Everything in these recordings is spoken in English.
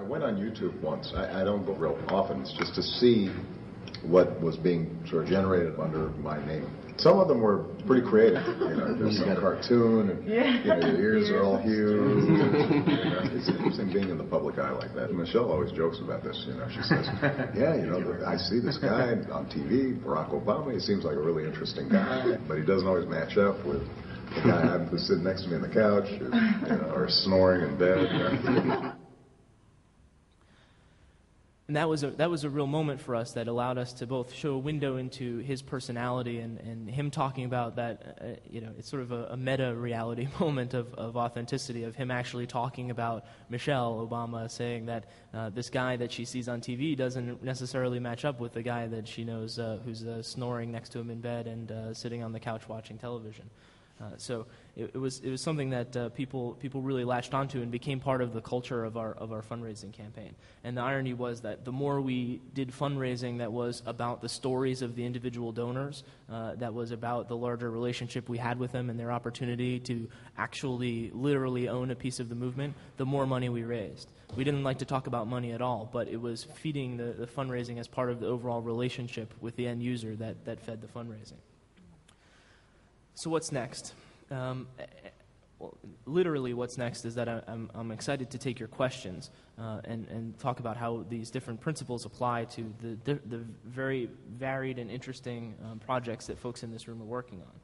went on YouTube once. I don't go real often. It's just to see what was being sort of generated under my name. Some of them were pretty creative. There's some cartoon, and your ears are all huge. It's interesting being in the public eye like that. Michelle always jokes about this. She says, I see this guy on TV, Barak Obama. He seems like a really interesting guy, but he doesn't always match up with the guy who's sitting next to me on the couch, or snoring in bed. And that was a real moment for us that allowed us to both show a window into his personality and him talking about that, it's sort of a meta reality moment of authenticity, of him actually talking about Michelle Obama, saying that this guy that she sees on TV doesn't necessarily match up with the guy that she knows who's snoring next to him in bed and sitting on the couch watching television. So it was something that people really latched onto and became part of the culture of our fundraising campaign. And the irony was that the more we did fundraising that was about the stories of the individual donors, that was about the larger relationship we had with them and their opportunity to actually literally own a piece of the movement, the more money we raised. We didn't like to talk about money at all, but it was feeding the fundraising as part of the overall relationship with the end user that fed the fundraising. So what's next? Literally what's next is that I'm excited to take your questions and talk about how these different principles apply to the very varied and interesting projects that folks in this room are working on.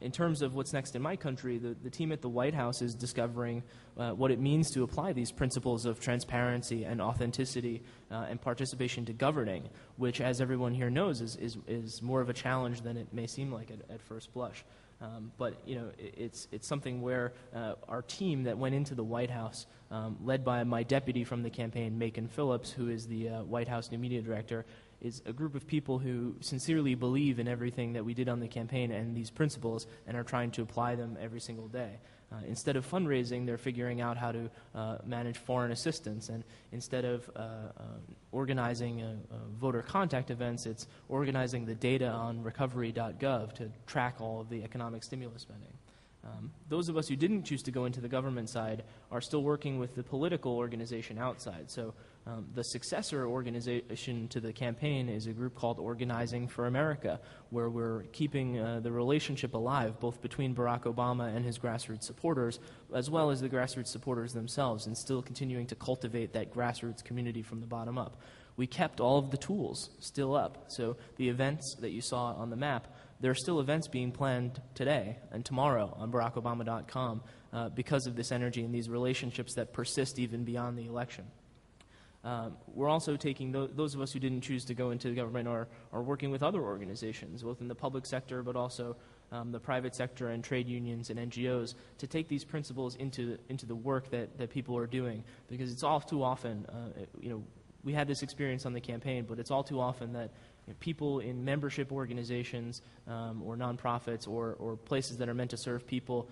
In terms of what's next in my country, the team at the White House is discovering what it means to apply these principles of transparency and authenticity and participation to governing, which, as everyone here knows, is more of a challenge than it may seem like at first blush. But it's something where our team that went into the White House, led by my deputy from the campaign, Macon Phillips, who is the White House new media director, is a group of people who sincerely believe in everything that we did on the campaign and these principles and are trying to apply them every single day. Instead of fundraising, they're figuring out how to manage foreign assistance. And instead of organizing voter contact events, it's organizing the data on recovery.gov to track all of the economic stimulus spending. Those of us who didn't choose to go into the government side are still working with the political organization outside. So the successor organization to the campaign is a group called Organizing for America, where we're keeping the relationship alive, both between Barack Obama and his grassroots supporters, as well as the grassroots supporters themselves, and still continuing to cultivate that grassroots community from the bottom up. We kept all of the tools still up. So the events that you saw on the map, there are still events being planned today and tomorrow on BarackObama.com because of this energy and these relationships that persist even beyond the election. We're also taking those of us who didn't choose to go into the government are working with other organizations, both in the public sector but also the private sector and trade unions and NGOs, to take these principles into the work that people are doing, because it's all too often, we had this experience on the campaign, but it's all too often that people in membership organizations or nonprofits or places that are meant to serve people,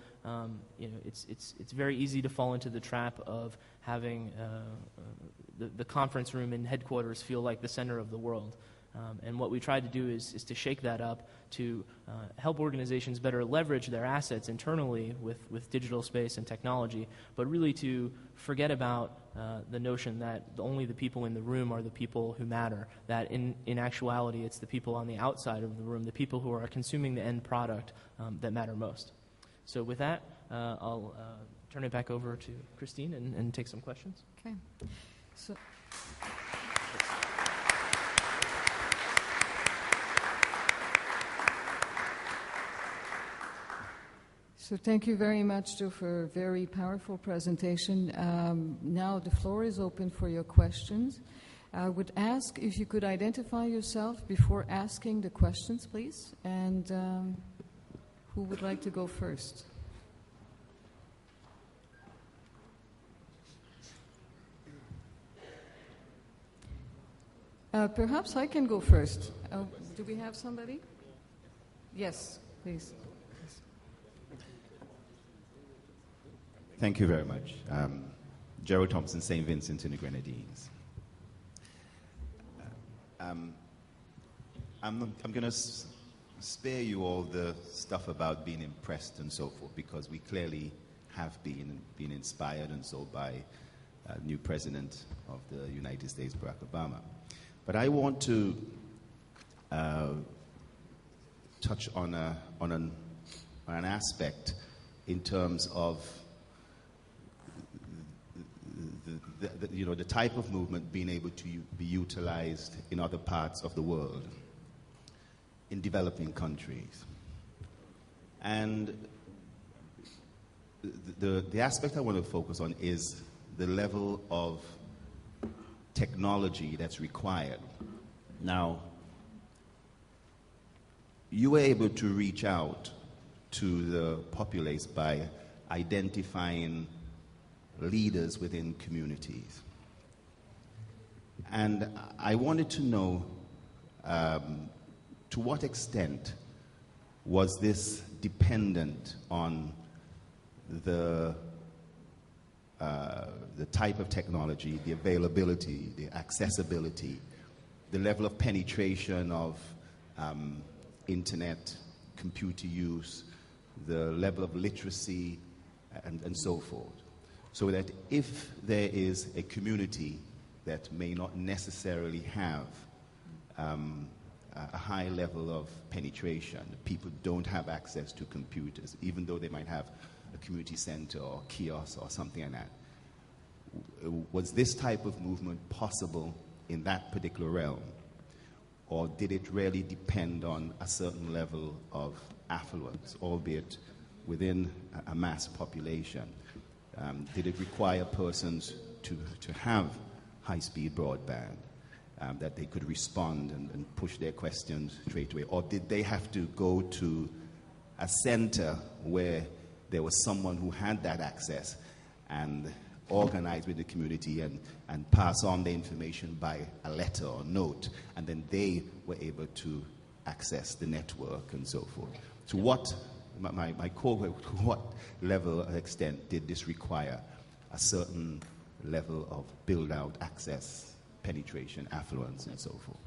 it's very easy to fall into the trap of having the conference room in headquarters feel like the center of the world. And what we tried to do is to shake that up, to help organizations better leverage their assets internally with digital space and technology, but really to forget about the notion that only the people in the room are the people who matter, that in actuality it's the people on the outside of the room, the people who are consuming the end product that matter most. So with that, I'll turn it back over to Christine and take some questions. Okay. So thank you very much, Joe, for a very powerful presentation. Now the floor is open for your questions. I would ask if you could identify yourself before asking the questions, please. And who would like to go first? Perhaps I can go first. Do we have somebody? Yes, please. Thank you very much. Gerald Thompson, St. Vincent and the Grenadines. I'm going to spare you all the stuff about being impressed and so forth, because we clearly have been inspired and so by new president of the United States, Barak Obama. But I want to touch on an aspect in terms of the type of movement being able to be utilized in other parts of the world, in developing countries. And the aspect I want to focus on is the level of technology that's required. Now, you were able to reach out to the populace by identifying leaders within communities. And I wanted to know to what extent was this dependent on the type of technology, the availability, the accessibility, the level of penetration of internet, computer use, the level of literacy, and so forth. So that if there is a community that may not necessarily have a high level of penetration, people don't have access to computers, even though they might have a community center or kiosk or something like that. Was this type of movement possible in that particular realm? Or did it really depend on a certain level of affluence, albeit within a mass population? Did it require persons to have high-speed broadband, that they could respond and push their questions straight away? Or did they have to go to a center where there was someone who had that access and organize with the community and pass on the information by a letter or note, and then they were able to access the network and so forth? To what, my core, to what level or extent did this require a certain level of build-out, access, penetration, affluence, and so forth?